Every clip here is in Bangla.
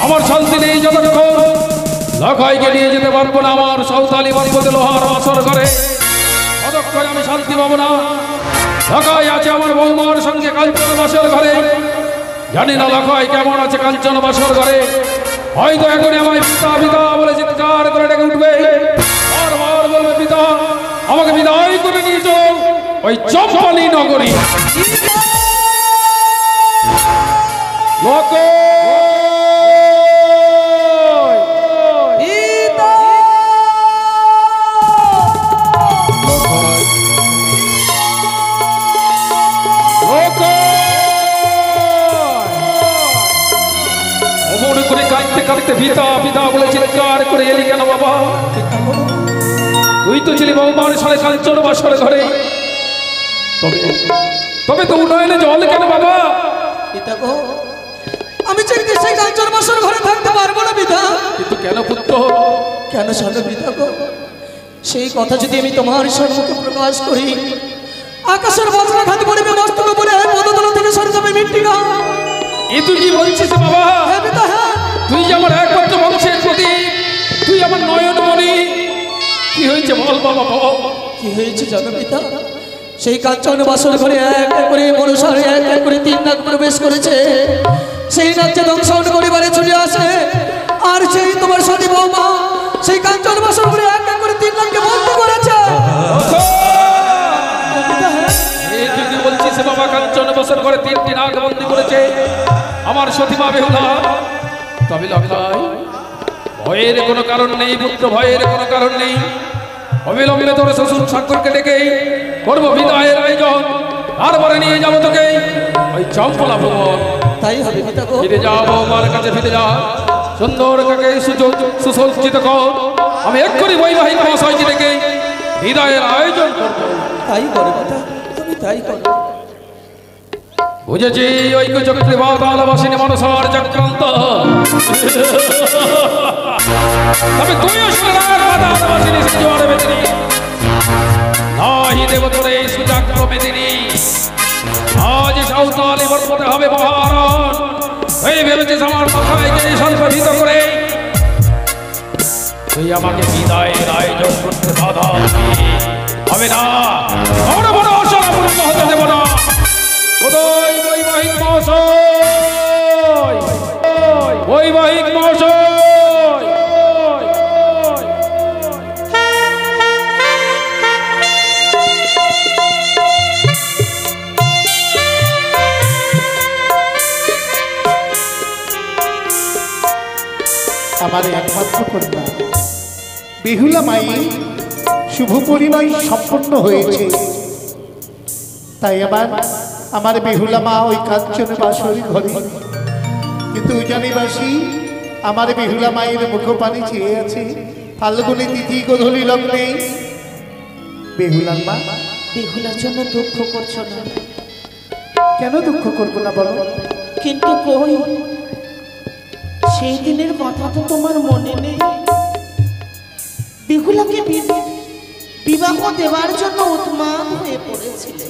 আমার শান্তি নেই যতক্ষণ লখাইকে নিয়ে যেতে পারবো না আমার সাঁওতালি বাড়িতে লোহার বাসর ঘরে ততক্ষণ আমি শান্তি পাবো না। লখাই আছে আমার বৌমার সঙ্গে কাঞ্চন বাসর ঘরে, জানি না লখাই কেমন আছে কাঞ্চন বাসর ঘরে। হয়তো এখনই আমায় পিতা পিতা বলে চিৎকার করে ডেকে উঠবে, বারবার বলবে পিতা আমাকে বিদায় করে নিয়ে চল ওই চম্পালি নগরী। পিতা পিতা বলে চিৎকার করে এলি কেন বাবা? তুই তো ছিলি বৌমার সাড়ে কাঞ্চন বাসর ঘরে, তবে তো উন্নয়নে জল কেন বাবা? পিতা গো, আমি চাইতে সেই কাঞ্চন বাসর ঘরে থাকতে পারবো না পিতা। কিন্তু কেন পুত্র? কেন শোনো পিতা গো, সেই কথা যদি আমি তোমার সম্মুখে প্রকাশ করি, আকাশের বজ্রাঘাত পড়বে মস্তক উপরে, পদতল থেকে সরে যাবে মৃত্তিকা। এ তুই কি বলছিস বাবা? হ্যাঁ পিতা, হ্যাঁ। তুই যে আমার কি হয়েছে বল বাবা বল। কি হয়েছে জানো পিতা? সেই কাঞ্চন বাসর ঘরে এক এক করে মনুষার এক এক করে 3 নাগ প্রবেশ করেছে। সেই নাচে দংশন করিবারে ছুটে আসে, আর সেই তোমার সতী বৌমা সেই কাঞ্চন বাসর ঘরে এক এক করে 3 নাগকে বন্দি করেছে। এই যদি বলছিস বাবা কাঞ্চন বছর করে 3টি নাগ বন্দি করেছে আমার সতীমা বেহুলা, তবে লক্ষাই ভয়ের কোনো কারণ নেই পুত্র, ভয়ের কোনো কারণ নেই। অবিলম্বে তোর শ্বশুর ঠাকুরকে ডেকে করবো বিদায়ের আয়োজন, তারপরে নিয়ে যাবো তোকে ওই চম্পলা ভবন। তাই হবে পিতা গো। ফিরে যাও বৌমার কাছে, ফিরে যা, সুন্দর কাকে সুসজ্জিত কর। আমি এক্ষুনি বৈবাহিক মহাশয়কে ডেকে বিদায়ের আয়োজন করবো। তাই করো পিতা, তুমি তাই করো। বুঝেছি ঐক্য চক্রে বাতালবাসিনী মনসার চক্রান্ত, তবে তুইও শুনে রাখ বাতালবাসিনী সিজুয়ার বেদিনী নাহি দেব তোরে সুজাগ্র বেদিনী। আজ সাঁওতালি বর্পতে হবে মহারণ, এই ভেবেছিস আমার মাথায় যে সংশোধিত করে তুই আমাকে বিদায়ের আয়োজন করতে বাধা হবে না। বড় বড় অসনা পূর্ণ হতে দেব না। কোথায় বৈবাহিক মহাশয়, বৈবাহিক মহাশয়। আমার একমাত্র কন্যা বেহুলা মাই শুভ পরিণয় সম্পন্ন হয়েছে, তাই আমার বেহুলা মা ওই কাঞ্চন বাসরি ঘরে। কিন্তু জানিবাসী আমার বেহুলা মায়ের মুখপানি চেয়ে আছে ফাল্গুনি তিথি গোধূলি লগ্নে। বেহুলার মা, বেহুলার জন্য দুঃখ করছো না? কেন দুঃখ করবো না বলো? কিন্তু কই সেই দিনের কথা তো তোমার মনে নেই? বেহুলাকে বিবাহ দেওয়ার জন্য উন্মাদ হয়ে পড়েছিলে।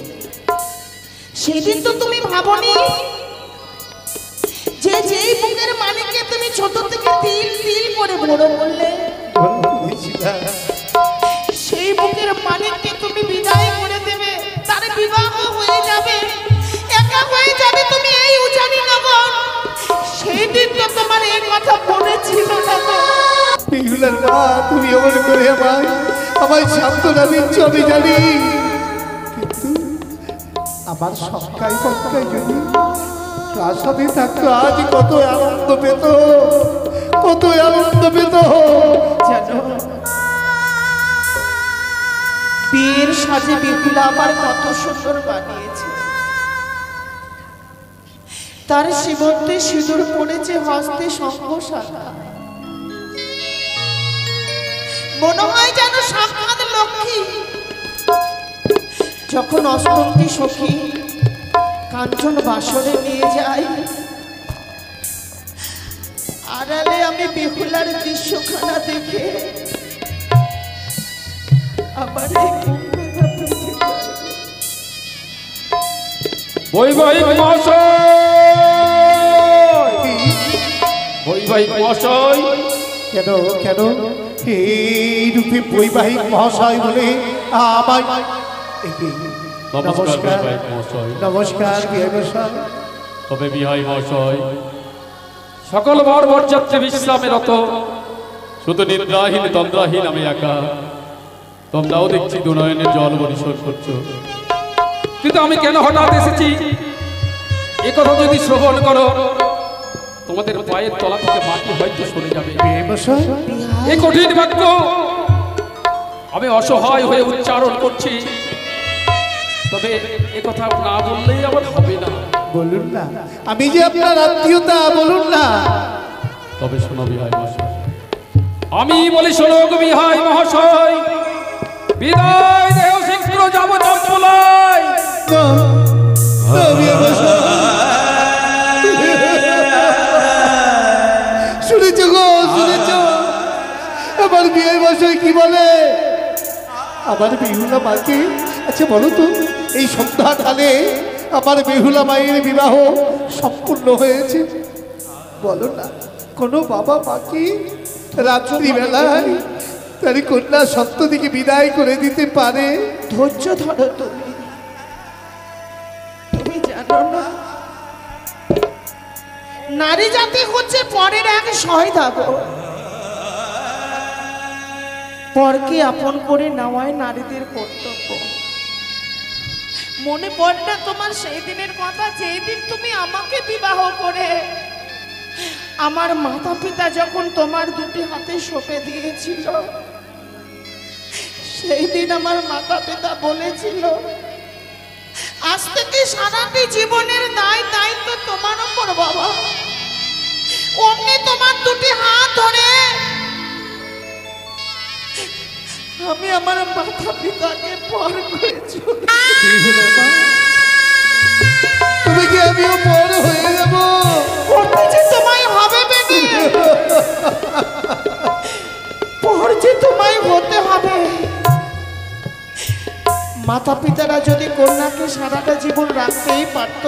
সেদিন তো তুমি ভাবনি যে যেই বুকের মানিকে তুমি ছোট থেকে তিল তিল করে বড় করলে, সেই বুকের মানিককে তুমি বিদায় করে দেবে, তার বিবাহ হয়ে যাবে, একা হয়ে যাবে তুমি এই উজানি নগর। সেই দিন তো তোমার এই কথা মনে ছিল না গো। বেহুলার মা, তুমি এমন করে আমায় সান্ত্বনা দিচ্ছ আমি জানি, কিন্তু আমার সবকাই পক্কাই যদি প্রাসাদে থাকতো আজ কত আনন্দ পেত, কত আনন্দ পেত। জানো বিয়ের সাজে বেহুলা আমার কত সুন্দর বানিয়েছে। তার সীমন্তে সিঁদুর পড়েছে, হস্তে শঙ্খ শাখা, মনে হয় যেন সাক্ষাৎ লক্ষ্মী। যখন অষ্টমী সখী কাঞ্চন বাসরে নিয়ে যায়, আড়ালে আমি বেহুলার দৃশ্যখানা দেখে আবার বৈবাহিক মহাশয়, বৈবাহিক মহাশয়। কেন কেন এই রূপে বৈবাহিক মহাশয় বলে আমায়? নমস্কার নমস্কার বিহাই মশাই। তবে বিহাই মহাশয়, সকল বর বরযাত্রী বিশ্রামে রত, শুধু নিদ্রাহীন তন্দ্রাহীন আমি একা। তোমরাও দেখছি দুনয়নের জল বরিশোধ করছো, কিন্তু আমি কেন হঠাৎ এসেছি এ কথা যদি শ্রবণ করো, তোমাদের পায়ের তলা থেকে মাটি হয়তো সরে যাবে। এই কঠিন বাক্য আমি অসহায় হয়ে উচ্চারণ করছি, তবে এ কথা না বললেই আমার হবে না। বলুন না, আমি যে আপনার আত্মীয়তা, বলুন না। তবে শোনো বিহাই মহাশয়, আমি বলি শোনো বিহাই মহাশয়, বিদায় দেহ শীঘ্র যাব চম্পলায়। শুনেছ গো, শুনেছ আমার বিয়ে মশাই কি বলে? আমার বেহুলা মাকে, আচ্ছা বলো তো, এই সন্ধ্যাকালে আমার বেহুলা মায়ের বিবাহ সম্পূর্ণ হয়েছে, বলো না? কোনো বাবা মাকে রাত্রিবেলায় তার কন্যা সত্য দিকে বিদায় করে দিতে পারে? ধৈর্য ধরো তুমি জানো না নারী জাতি হচ্ছে পরের এক সহায়তা। পরকে আপন করে নেওয়াই নারীদের কর্তব্য। মনে পড়ে না তোমার সেই দিনের কথা, যেই দিন তুমি আমাকে বিবাহ করে আমার মাতা পিতা যখন তোমার দুটি হাতে সঁপে দিয়েছিল, সেই দিন আমার মাতা পিতা বলেছিল আজ থেকে সারাটি জীবনের দায় দায়িত্ব তোমার উপর বাবা। অমনি তোমার দুটি হাত ধরে আমি আমার মাতা পিতাকে পর করেছি। তুমি কি আমিও পর হয়ে যাব? পর যে তোমায় হবে বেবি, পর যে তোমায় হতে হবে। মাতা পিতারা যদি কন্যাকে সারাটা জীবন রাখতেই পারত,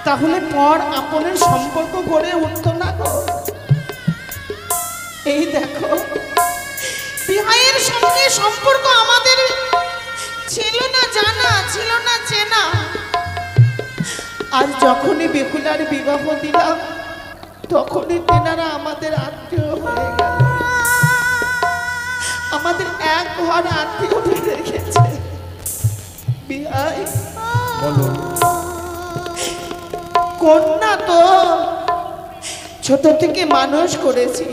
তাহলে পর আপনের সম্পর্ক গড়ে উঠত না গো। এই দেখো বিহাইয়ের সঙ্গে সম্পর্ক আমাদের ছিল না জানা, ছিল না চেনা। আর যখনই বেহুলার বিবাহ দিলাম, তখনই তেনারা আমাদের আত্মীয় হয়ে গেল, আমাদের এক ঘর আত্মীয় বেঁধে গেছে। বিহাই কন্যা তো ছোট থেকে মানুষ করেছি,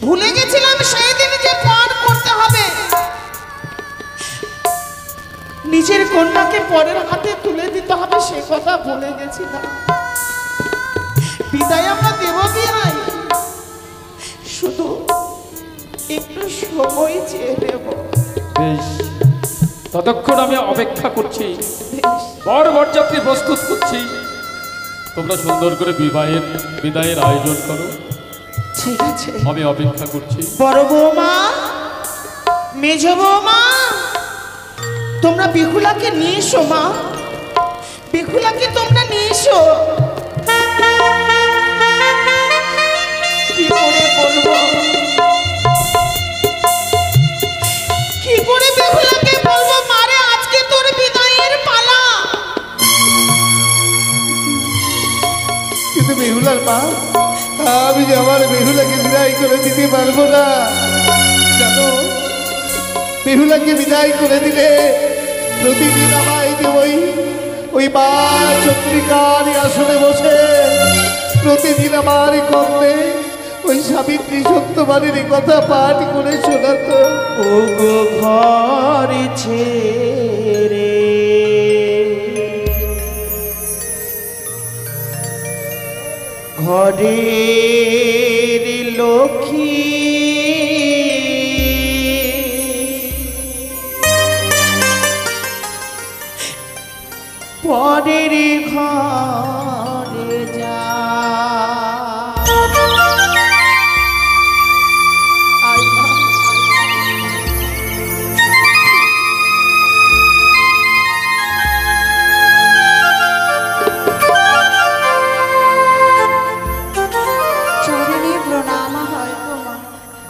ভুলে গেছিলাম সেই দিন যে পর করতে হবে। নিজের কন্যাকে পরের হাতে তুলে দিতে হবে সে কথা ভুলে গেছিলাম। বিদায় আমরা দেব বিহাই, শুধু একটু সময় চেয়ে নেব। বেশ, ততক্ষণ আমি অপেক্ষা করছি, বর বরযাত্রী প্রস্তুত করছি। তোমরা সুন্দর করে বিদায়ের আয়োজন করো। ঠিক আছে, আমি অপেক্ষা করছি। বড় বৌমা, মেজ বৌমা, তোমরা বিহুলাকে নিয়ে এসো। মা, বিহুলাকে তোমরা নিয়ে এসো। কি করে বলবো, কি করে বিহুলাকে বলবো মারে আজকে তোর বিদায়ের পালা। কিন্তু বেহুলার মা, আমি যে আমার বেহুলাকে বিদায় করে দিতে পারবো না। জানো, বেহুলাকে বিদায় করে দিলে প্রতিদিন আমায় যে ওই মা চন্দ্রিকার আসনে বসে প্রতিদিন আমার কর্ণে ওই সাবিত্রী সত্যবাণীর কথা পাঠ করে শোনাতো। ও গো ঘর ছেড়ে ঘরের লক্ষ্মী, পরের ঘরে যা।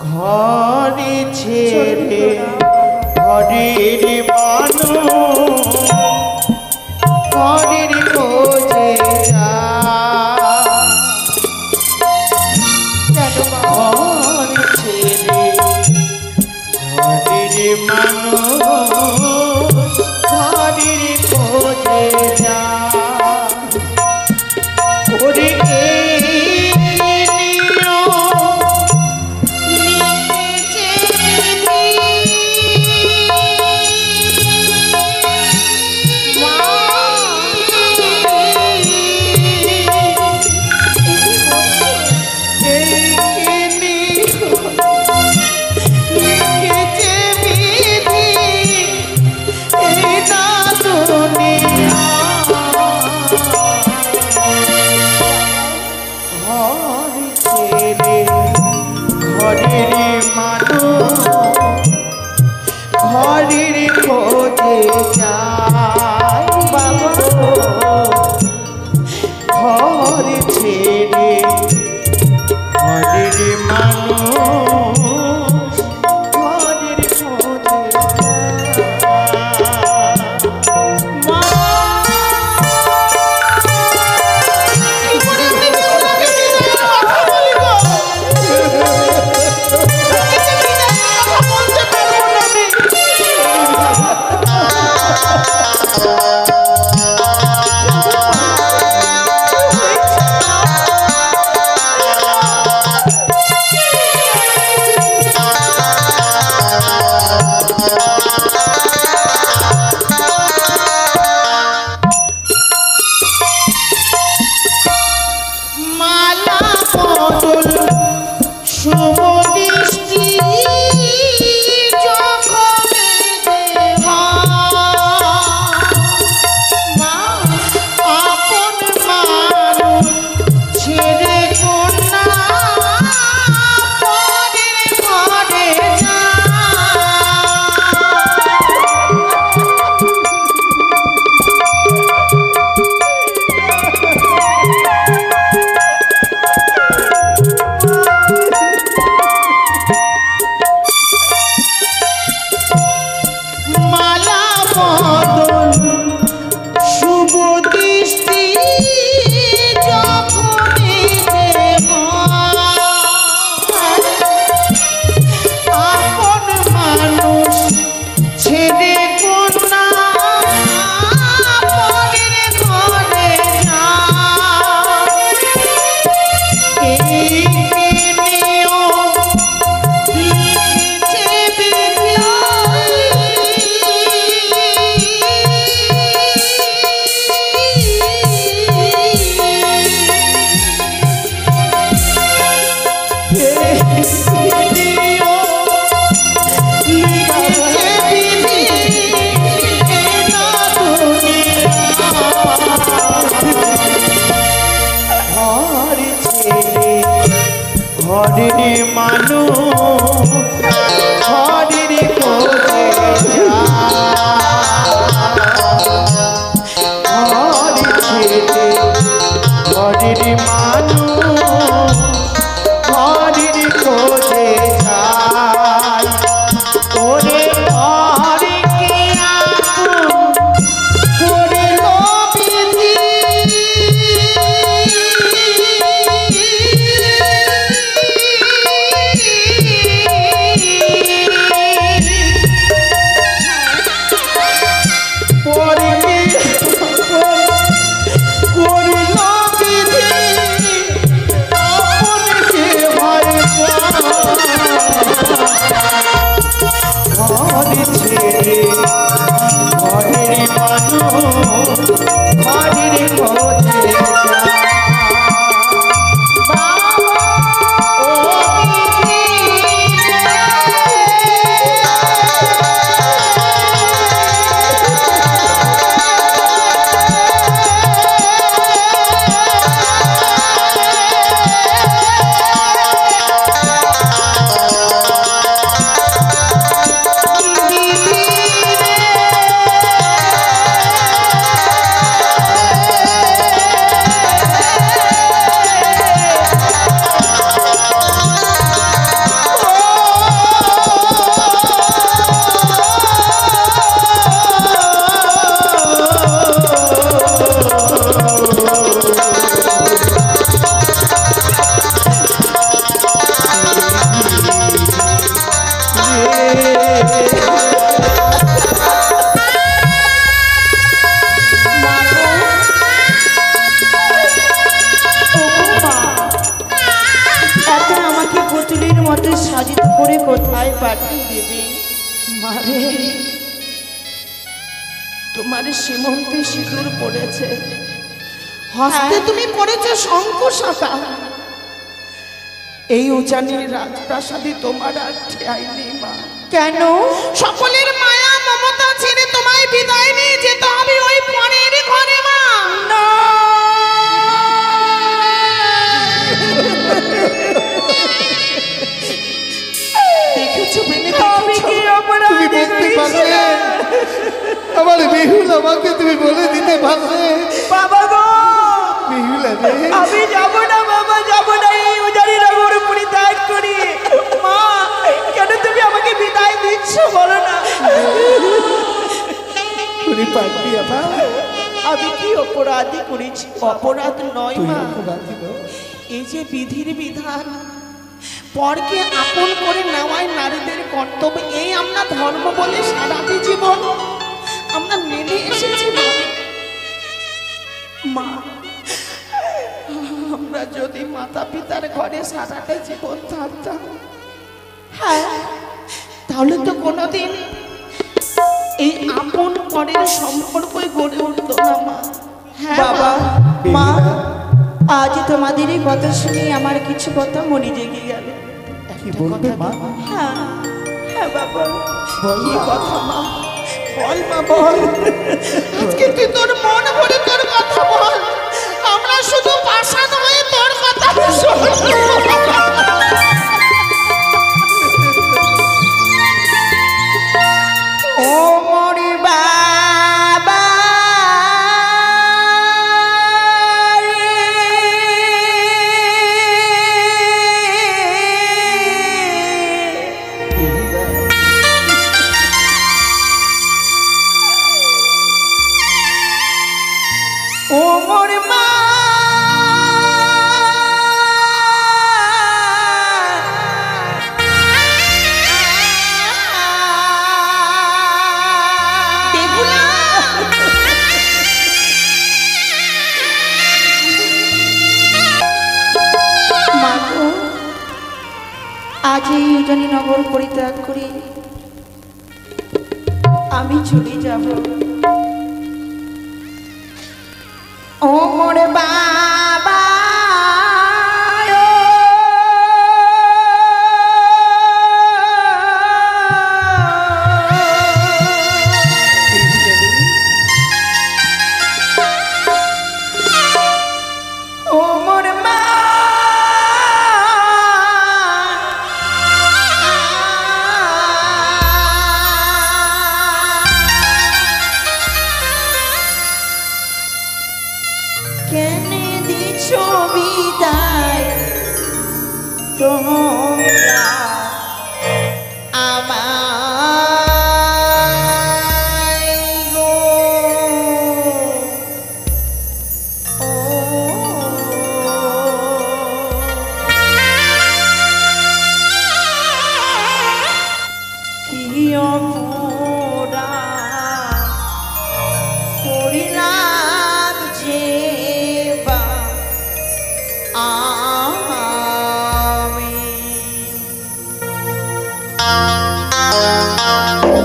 ঘরে ছেড়ে ঘরের মানুষ ঘরের খোঁজে যা। ঘরে ছেড়ে ঘরের মানুষ ঘরের খোঁজে যা। ওরে ঘরের মানুষ ঘরের খোঁজে যায় বাবা। ঘর ছেড়ে ঘরের মানুষ বদল শুভ দৃষ্টি যখন দেবা মা আপন মানুষ ছেড়ে কন্যা পরের ঘরে যায়। মালা বদল শুভ দৃষ্টি যখনই দেব আপন মানুষ ছেড়ে কন্যা পরের ঘরে যায়। এই নিয়ম লিখেছে ঘরের মানুষ ঘরের খোঁজে ঘর ছেড়ে ঘরের মানুষ ঘরের খোঁজে যায়। ওরে ঘরে কে আপন করিল বিধি সাজিত করে কোথায় পাঠিয়ে দেবে? মারে তোমার সীমন্তে সিঁদুর পড়েছে, হস্তে তুমি পড়েছো শঙ্খ শাখা। এই উজানির রাজপ্রাসাদে তোমার আর ঠাঁই নেই মা। কেন? সকলের মায়া মমতা ছেড়ে তোমায় বিদায় নিয়ে যেতে হবে ওই পরের ঘরে মা। না আমার বিহুল আমাকে তুমি বলে দিতে পারবে? বাবা গো, বিহুল আমি যাবো না বাবা, যাবো না এই উজানি নগর পরিত্যাগ করি। মা কেন তুমি আমাকে বিদায় দিচ্ছ বলো না? তুমি পারবি আমার? আমি কি অপরাধী করেছি? অপরাধ নয় তুই মা, অপরাধী নয়। এই যে বিধির বিধান, পরকে আপন করে নেওয়াই নারীদের কর্তব্য, এই আমরা ধর্ম বলে সারাটি জীবন আমরা মেনে এসেছি মা। মা আমরা যদি মাতা পিতার ঘরে সারাটা জীবন থাকতাম, হ্যাঁ, তাহলে তো কোনোদিন এই আপন পরের সম্পর্কই গড়ে উঠতো না মা। হ্যাঁ বাবা মা, আজ তোমাদের এই কথা শুনে আমার কিছু কথা মনে জেগে গেল। কি বলবে মা? হ্যাঁ হ্যাঁ বাবা, বল কি মা। কথা মা? বল মা বল। আজকে তুই তোর মন ভরে তোর কথা বল, আমরা শুধু পাষাণ হয়ে তোর কথা শুনবো। ও মরি বাবা ও মোর মা বেগুনা মা গো, আজ এই উজানি নগর পরিত্যাগ করি আমি চলে যাব। ও মোর বাবা ও মোর মা কেন দিছ বিদায় তোমরা আমায় গো? ও কি অপরাধ করিলাম যে বা আমি। ও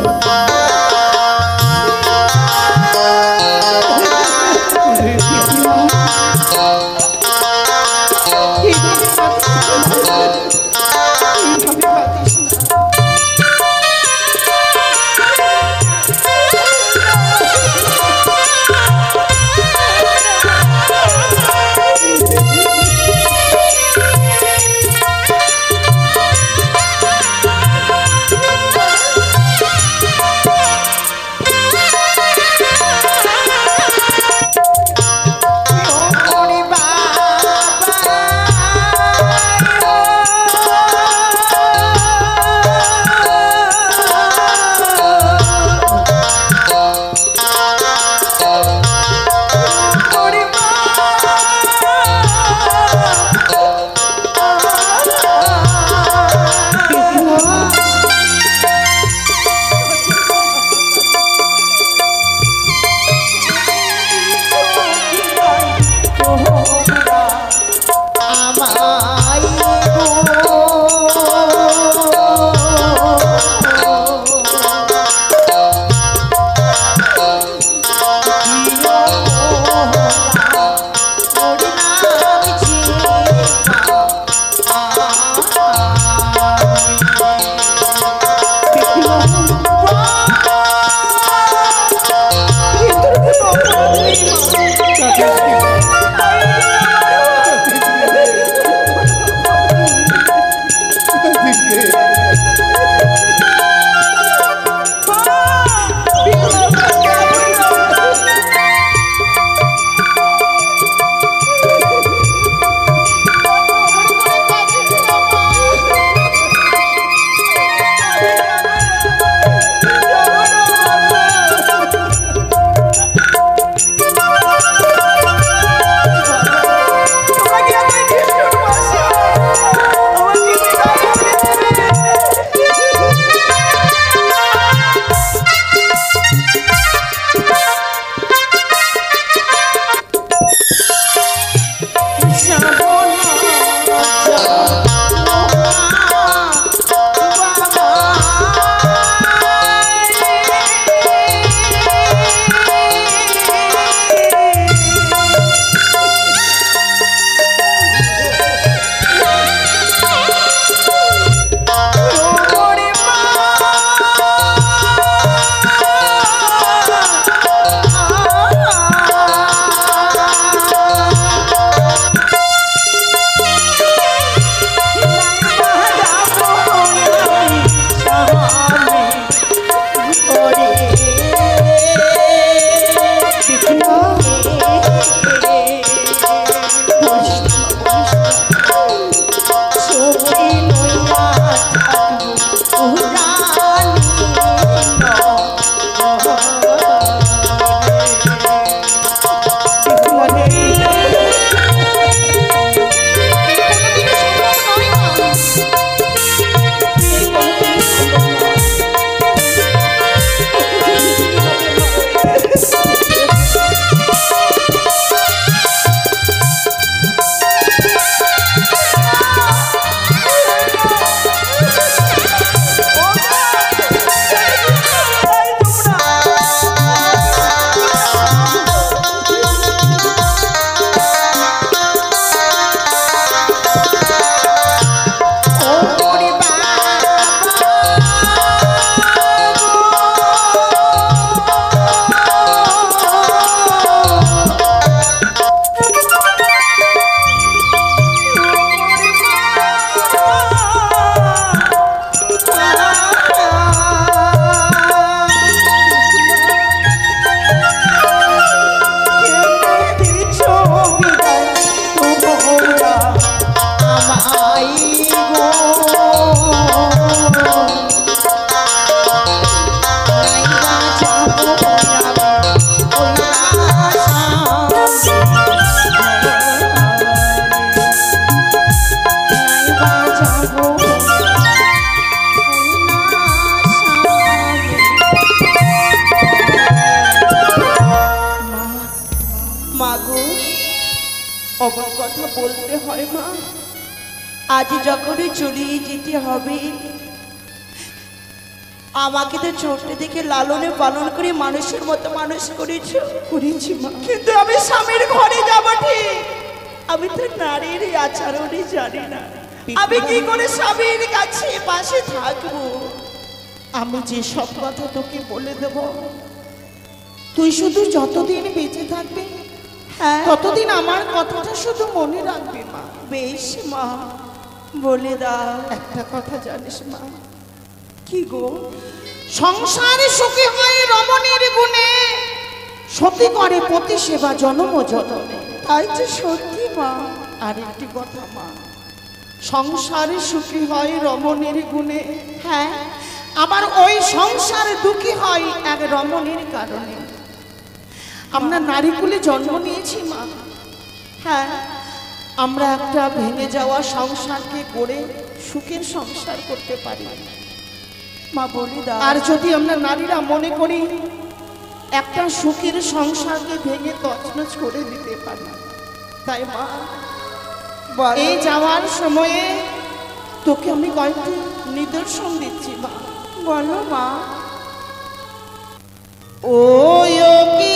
বলতে হয় মা। আজ যখনই চলে যেতে হবে, আমাকে তো ছোট্ট থেকে লালনে পালন করে মানুষের মতো মানুষ করেছি মা। কিন্তু আমি স্বামীর ঘরে যাব ঠিক, আমি তো নারীর আচরণই জানি না। আমি কি করে স্বামীর কাছে পাশে থাকবো? আমি যে সব কথা তোকে বলে দেব, তুই শুধু যতদিন বেঁচে থাকবি, হ্যাঁ, ততদিন আমার কথাটা শুধু মনে রাখবি মা। বেশ মা, বলে দাও। একটা কথা জানিস মা? কি গো? সংসারে সুখী হয় রমণীর গুণে, সতী করে পতি সেবা জনম জনমে। তাই যে সত্যি মা। আর একটি কথা মা, সংসারে সুখী হয় রমণীর গুণে, হ্যাঁ, আবার ওই সংসারে দুঃখী হয় এক রমণীর কারণে। আমরা নারীকুলে জন্ম নিয়েছি মা, হ্যাঁ, আমরা একটা ভেঙে যাওয়া সংসারকে গড়ে সুখের সংসার করতে পারি মা, বলি দাও। আর যদি আমরা নারীরা মনে করি একটা সুখের সংসারকে ভেঙে তছনছ করে দিতে পারি, তাই মা এই যাওয়ার সময়ে তোকে আমি কয়েকটি নিদর্শন দিচ্ছি মা। বলো মা। ও কি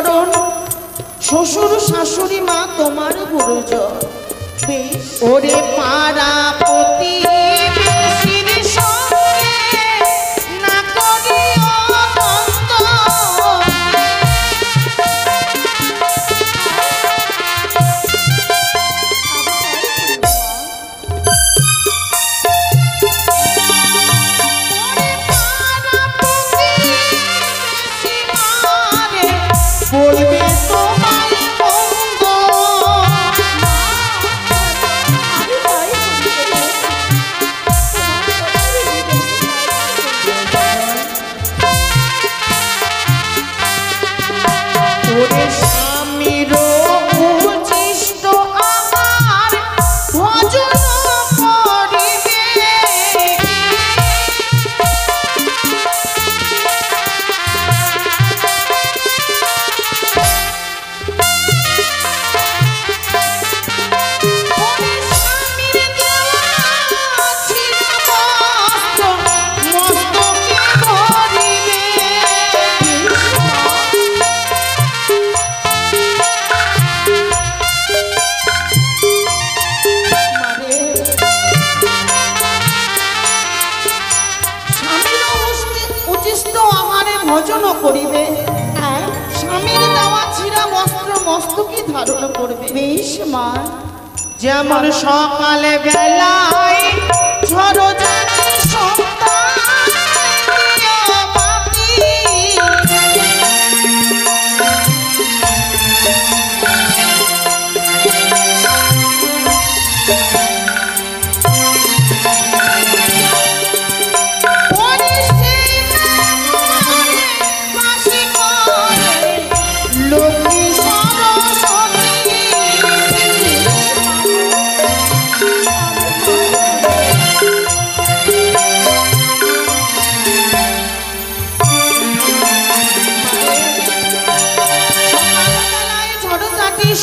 চরণ, শ্বশুর শাশুড়ি মা তোমার গুরুজন। ওরে পাড়া প্রতিবেশীর সঙ্গে না করিও দ্বন্দ্ব। বলবে তোমায় মন্দ। ওরে স্বামীর উচ্ছিষ্ট আহার ভজন করিবে। ভজন করিবে, স্বামীর দেওয়া ছিঁড়া বস্ত্র মস্তকে ধারণ করবে। বেশ মা, যেমন সকালে বেলায় ঝড় জানি সন্তান বাতি, লক্ষ্মী সরস্বতী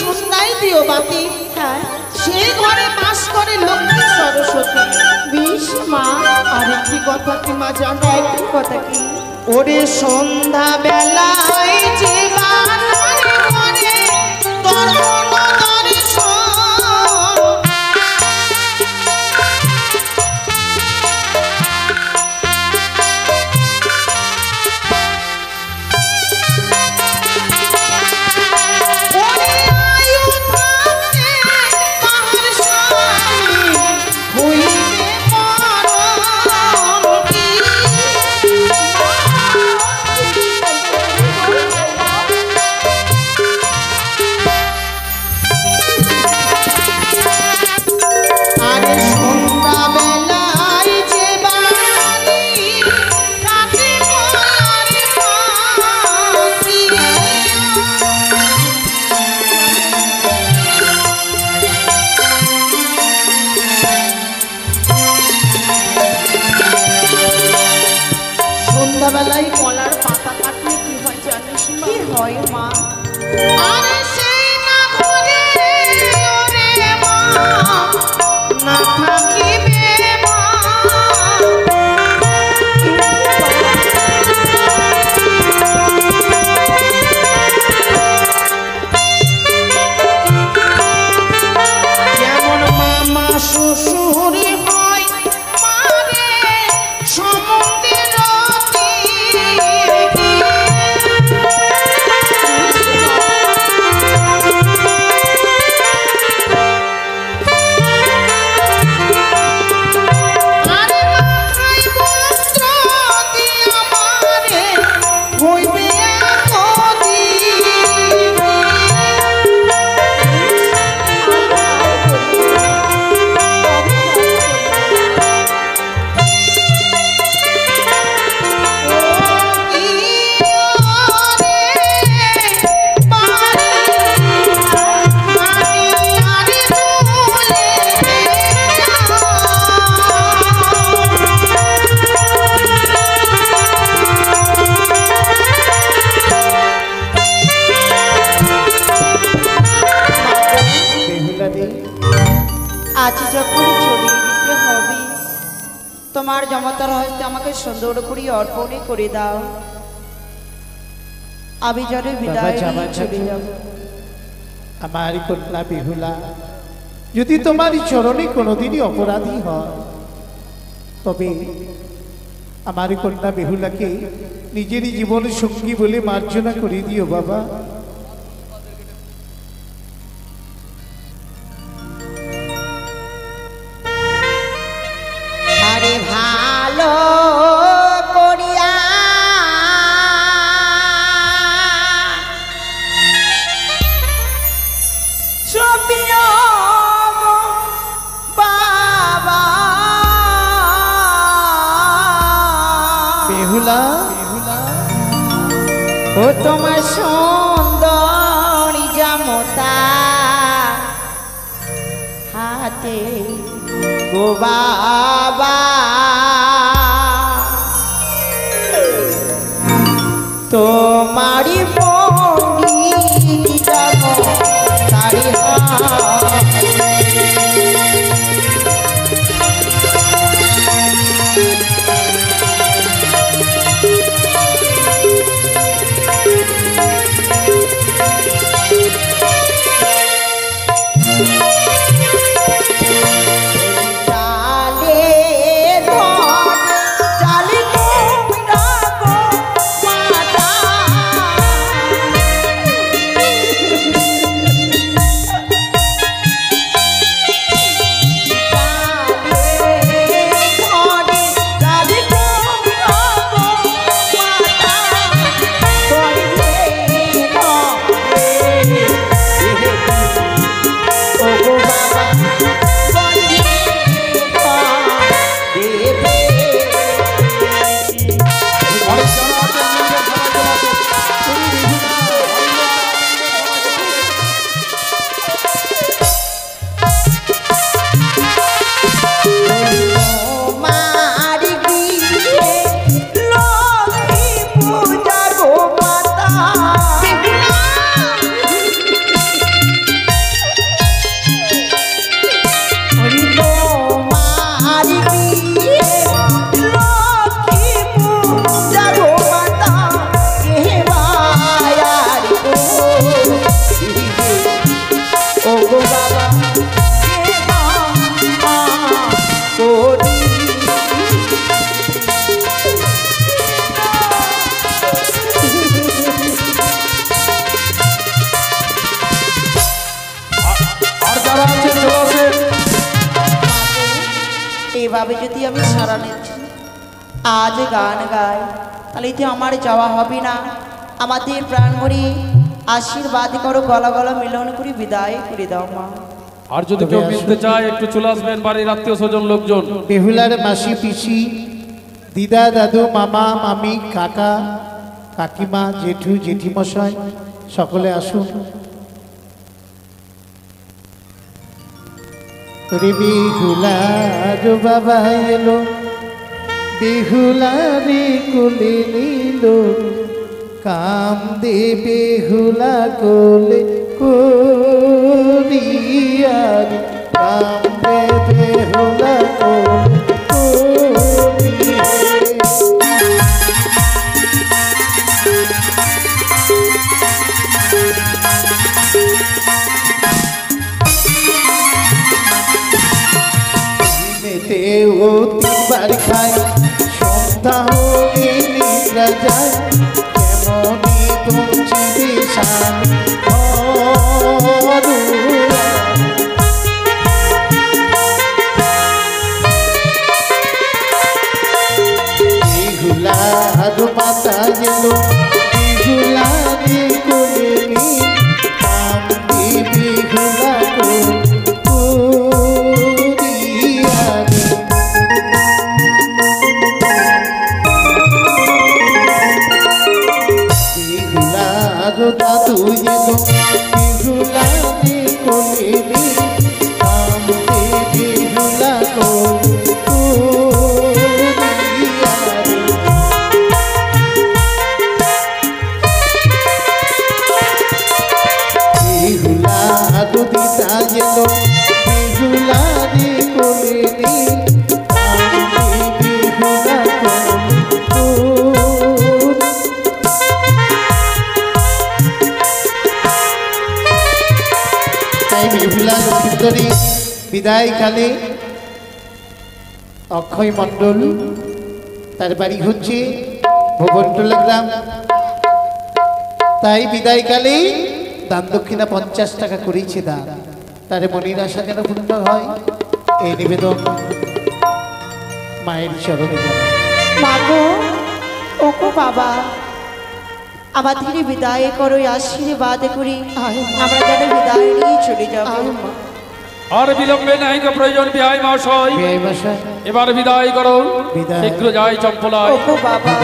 সন্ধ্যায় দিও বাতি, সে ঘরে বাস করে লক্ষ্মী সরস্বতী। বিশ মা, আরেকটি কথা কি মা জানো? একটি কথা কি? ওরে সন্ধ্যা বেলায় যে বানার ঘরে তরুণ দর্শন, সন্ধ্যাবেলায় কলার পাতা কাটলে কি হয় জানিস? কি হয় মা? আরে সেই না ঘরে ওরে মা না থাকিবে মা, যেমন মামা শ্বশুরি হয় মারে সমুদ্রের আজ যখন চলে দিতে হবে, তোমার জমতার হস্তে আমাকে সুন্দর করে অর্পণে করে দাও। আমি জনে বিদায় নিয়ে চলে যাব। আমার কন্যা বেহুলা যদি তোমার চরণে কোনোদিনই অপরাধী হয়, তবে আমার কন্যা বেহুলাকে নিজেরই জীবনের সঙ্গী বলে মার্জনা করে দিও বাবা। আরে ভালো করিয়া সপিও বাবা বেহুলা ও তোমার সুন্দর জামতা হাতে গো বাবা তোমারি পঙ্গি যাব তারি এভাবে যদি আমি সারা নিচ্ছি আজ গান গাই তাহলে তো আমার যাওয়া হবে না। আমাদের প্রাণমরি আশীর্বাদ করো, গলা গলা মিলন করে বিদায় করে দাও মা। আর যদি কেউ মিলতে চায় একটু চলে আসবেন বাড়ির আত্মীয় স্বজন লোকজন। বেহুলার মাসি পিসি দিদা দাদু মামা মামি কাকা কাকিমা জেঠু জেঠিমশাই সকলে আসুন। বেহুলার বাবা এলো বেহুলারে কোলে নিল, কাম দে বেহুলা কোলে করিয়ার, কাম দে বেহুলা কোলে ও তিনবার খায় সন্ধ্যা হলে নিদ্রা যায়, কেমনি পৌঁছিবে স্বামী বেহুলার মাতা গেল বেহুলারে কোলে নিয়ে, কামে বেহুলা দাদু এলো বেহুলারে কোলে নিয়ে, কামে বেহুলা বেহুলা দিদা এলো বেহুলারে কোলে নিয়ে, কামে বেহুলা তাই বিহুলা সুন্দরী বিদায়কালে অক্ষয় মণ্ডল তার বাড়ি হচ্ছে ভুবনটোলা গ্রাম, তাই বিদায়কালে দান দক্ষিণা 50 টাকা করেছে দান, তার মনের আশা যেন পূর্ণ হয় এই নিবেদন মায়ের চরণে যাবে। মাগো ওকো বাবা আমাদের বিদায় করো, আশীর্বাদ করি আমরা যেন বিদায় নিয়ে চলে যাব। আর বিলম্বে নাই তো প্রয়োজন বিহাই মহাশয়, বিহাই মশাই এবার বিদায় করো, বিদায়। শীঘ্র যাই চম্পলায়। ওকো বাবা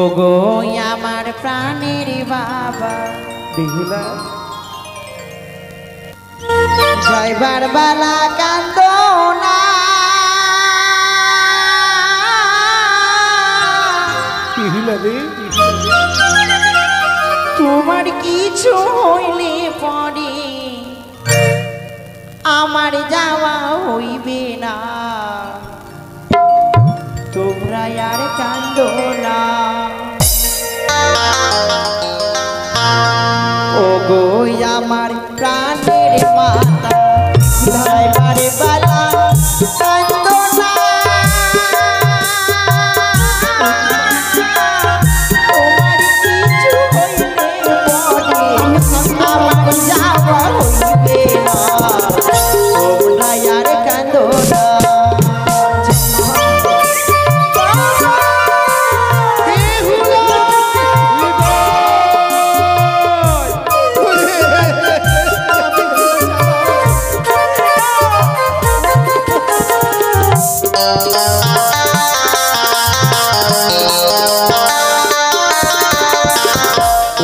ওগো আমার প্রাণের বাবা, বিহুলা জয়বার বালা কান্দ না, বিহুলা রে তোমার কিছু হইলে পরে আমার যাওয়া হইবে না, তোমরা আর কান্দো না। ওগো আমার প্রাণের মাতা, জয়বার বালা কান্দো না, তোমার কিছু হইলে পরে আমার যাওয়া হইবে না, তোমরা আর কান্দো না।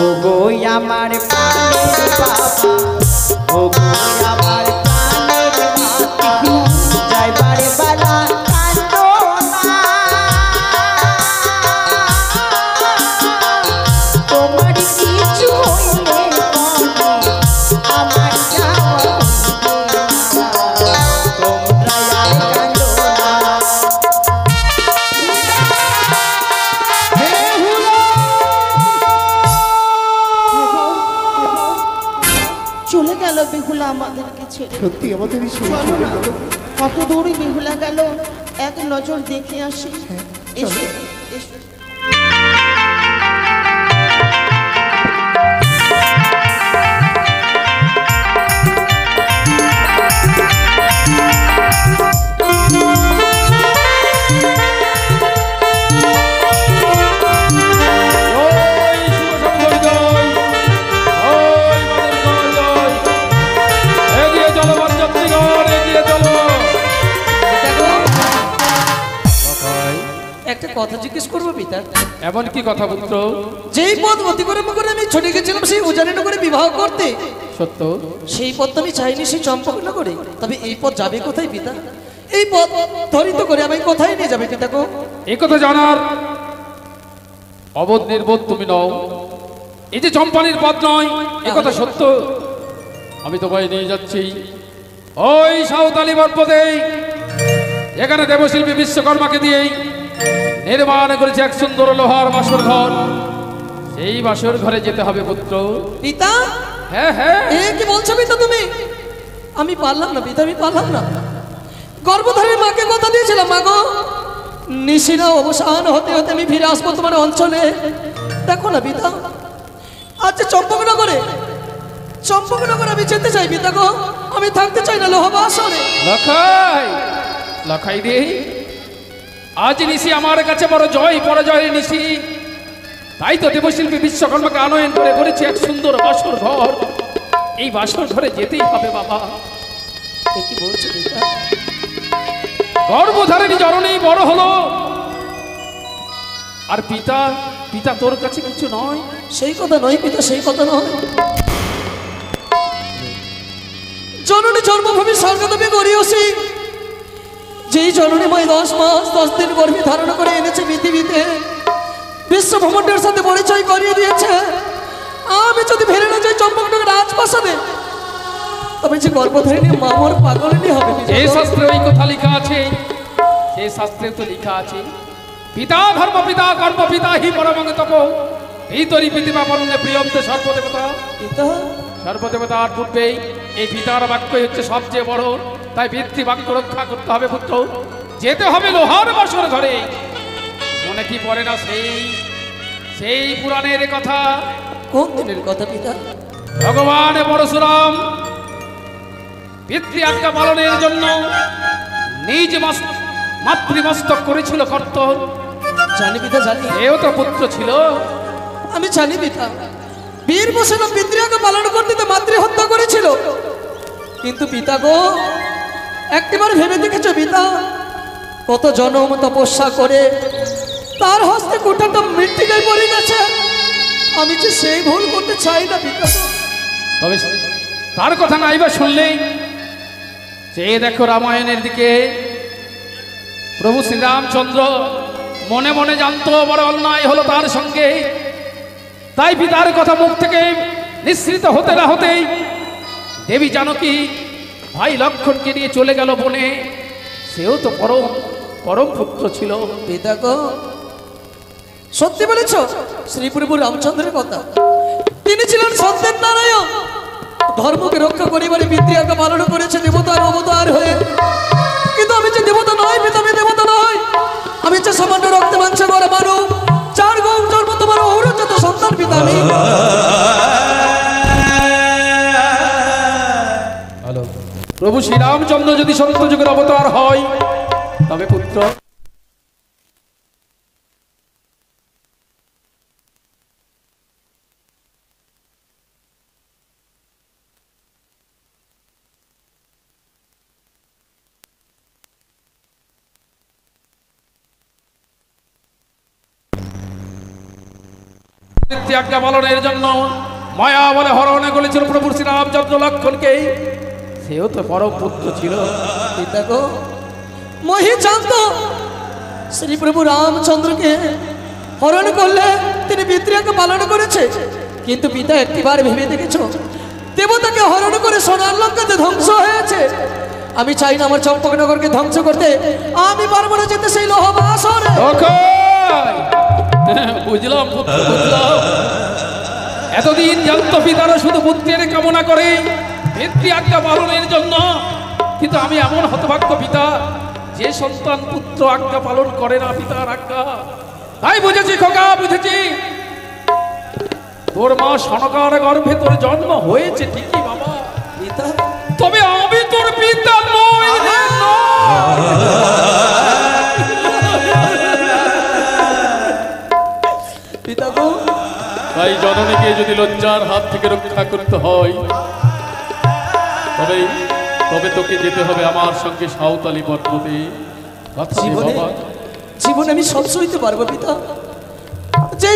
ওগো আমার প্রাণের বাবা, ওগো আমার প্রাণের মাতা, জয়বার বালা কান্দো না, তোমার কিছু হইলে পরে আমার যাওয়া হইবে না, তোমরা আর কান্দো না। চলে গেল বেহুলা আমাদেরকে ছেড়ে, সত্যি আমাদের এই সময় চলো না কত দূরে বেহুলা গেল, এক নজর দেখে আসি। এসো এসো। জয় শিবশম্ভর জয়, জয় মাদের জয় জয়। এগিয়ে চলো বরযাত্রীগণ, এগিয়ে চলো। একটা কথা জিজ্ঞেস করবো পিতা, এমন কি কথা পুত্র? যেই পথ অতিক্রম করে আমি ছুটে গেছিলাম সেই উজানিনগরে বিবাহ করতে, সত্য সেই পথ আমি চাইনি সেই চম্পকনগরে, তবে এই পথ যাবে কোথায় পিতা? এই পথ ধরিত করে আমি কোথায় নিয়ে যাবে পিতা গো? এই কথা জানার অবোধ নির্বোধ তুমি নও, এই যে চম্পানির পথ নয় এ কথা সত্য। আমি তোমায় নিয়ে যাচ্ছি ওই সাঁওতালি বনপথে, এখানে দেবশিল্পী বিশ্বকর্মাকে দিয়েই নির্মাণ করেছে এক সুন্দর লোহার বাসর ঘর, সেই বাসর ঘরে যেতে হবে পুত্র। পিতা হ্যাঁ হ্যাঁ, এ কি বলছো পিতা তুমি? আমি পারলাম না পিতা, আমি পারলাম না। গর্ভধারী মাকে কথা দিয়েছিলাম, মা গো নিশিরা অবসান হতে হতে আমি ফিরে আসবো তোমার অঞ্চলে। দেখো না পিতা, আচ্ছা চম্পকনগরে আমি যেতে চাই পিতা গো, আমি থাকতে চাই না লোহবাসরে। লখাই লখাই রে, আজ নিশি আমার কাছে বড় জয় পরাজয়ের নিশি, তাই তো দেবশিল্পী বিশ্বকর্মাকে আনয়ন করে করেছে এক সুন্দর বাসর ঘর, এই বাসর ঘরে যেতেই হবে বাবা। এ কি বলছো পিতা? গর্ভধারিণী জননী বড় হলো, আর পিতা পিতা তোর কাছে কিছু নয়। সেই কথা নয় পিতা, সেই কথা নয়। জননী জন্মভূমি স্বর্গদেবী গড়িয়েছি, যেই জননী মই 10 মাস 10 দিন গর্ভে ধারণ করে এনেছে পৃথিবীতে, বিশ্ব ভ্রমণের সাথে পরিচয় করিয়ে দিয়েছে। আমি যদি ফিরে না যাই চম্পকনগর রাজপ্রাসাদে, তবে যে গর্ভধারিণী মা আমার পাগলিনী হবে। যে শাস্ত্রে ওই কথা লেখা আছে, সেই শাস্ত্রে তো লেখা আছে পিতা ধর্ম পিতা কর্ম পিতা হি পরমং তপ, এই তরি পৃথিবী পণ্যে প্রিয়ন্তে সর্বদেবতা পিতা সর্বদেবতার পূর্বেই এই পিতার বাক্যই হচ্ছে সবচেয়ে বড়। তাই পিতৃ বাক্য রক্ষা করতে হবে পুত্র। যেতে হবে লোহার বাসর ঘরে। মনে কি পড়ে না সেই পুরাণের কথা? কোন দিনের কথা পিতা? ভগবান পরশুরাম পিতৃ আজ্ঞা পালনের জন্য নিজ মাতৃমস্তক করেছিল কর্তন। জানি পিতা জানি। এও তো পুত্র ছিল। আমি জানি পিতা, বীর বসেন পিতৃকে পালন করতে তো মাতৃ হত্যা করেছিল। কিন্তু পিতা গো, একটিবার ভেবে দেখেছো পিতা, কত জনম তপস্যা করে তার হস্তে কোটাটা মৃত্তিকায় পড়ে গেছে। আমি যে সেই ভুল করতে চাই না পিতা। তবে তার কথা নাইবা শুনলেই চেয়ে দেখো রামায়ণের দিকে। প্রভু শ্রীরামচন্দ্র মনে মনে জানতো বড় অন্যায় হলো তার সঙ্গে। তাই পিতার কথা মুখ থেকে নিঃসৃত হতে না হতেই দেবী জানকী ভাই লক্ষ্মণকে নিয়ে চলে গেল বনে। সেও তো পরম পরম পুত্র ছিল। পিতা গো, সত্যি বলেছ শ্রী প্রভু রামচন্দ্রের কথা। তিনি ছিলেন সত্যের নারায়ণ। ধর্মকে রক্ষা করিবারে পিতৃ আজ্ঞা পালন করেছে দেবতার অবতার হয়ে। কিন্তু আমি যে দেবতা নয় পিতা, আমি দেবতা নয়। আমি যে সামান্য রক্তে মাংস করা মানব, চার গৌ জন্ম তোমার অহরচিত সন্তান পিতা আমি। প্রভু শ্রীরামচন্দ্র যদি সত্যযুগের অবতার হয় তবে পুত্র আজ্ঞা পালনের জন্য মায়া বলে হরণে করেছিল প্রভু শ্রীরামচন্দ্র লক্ষ্মণকে। সেও তো পরম পুত্র ছিল। পিতা গো, মহি জানতো শ্রী প্রভু রামচন্দ্রকে হরণ করলে তিনি পিতৃ আজ্ঞা পালন করেছে। কিন্তু পিতা একটিবার ভেবে দেখেছো, দেবতাকে হরণ করে সোনার লঙ্কাতে ধ্বংস হয়েছে। আমি চাই না আমার চম্পকনগরকে ধ্বংস করতে। আমি পারবো না যেতে সেই লোহবাসরে। বুঝলাম পুত্র, বুঝলাম। এতদিন জানত পিতারা শুধু পুত্রের কামনা করে পিতৃ আজ্ঞা পালনের জন্য। কিন্তু আমি এমন হতভাগ্য পিতা যে সন্তান পুত্র আজ্ঞা পালন করে না পিতার আজ্ঞা। তাই বুঝেছি খোকা, বুঝেছি। তোর মা সনকার গর্ভে তোর জন্ম হয়েছে ঠিকই বাবা পিতা, তবে আমি তোর পিতা নই রে, পিতা গো। তাই জননীকে যদি লজ্জার হাত থেকে রক্ষা করতে হয় তবে তোকে যেতে হবে আমার সঙ্গে সাঁওতালি পর্বতে। জীবনে আমি সব সইতে পারবো পিতা। যে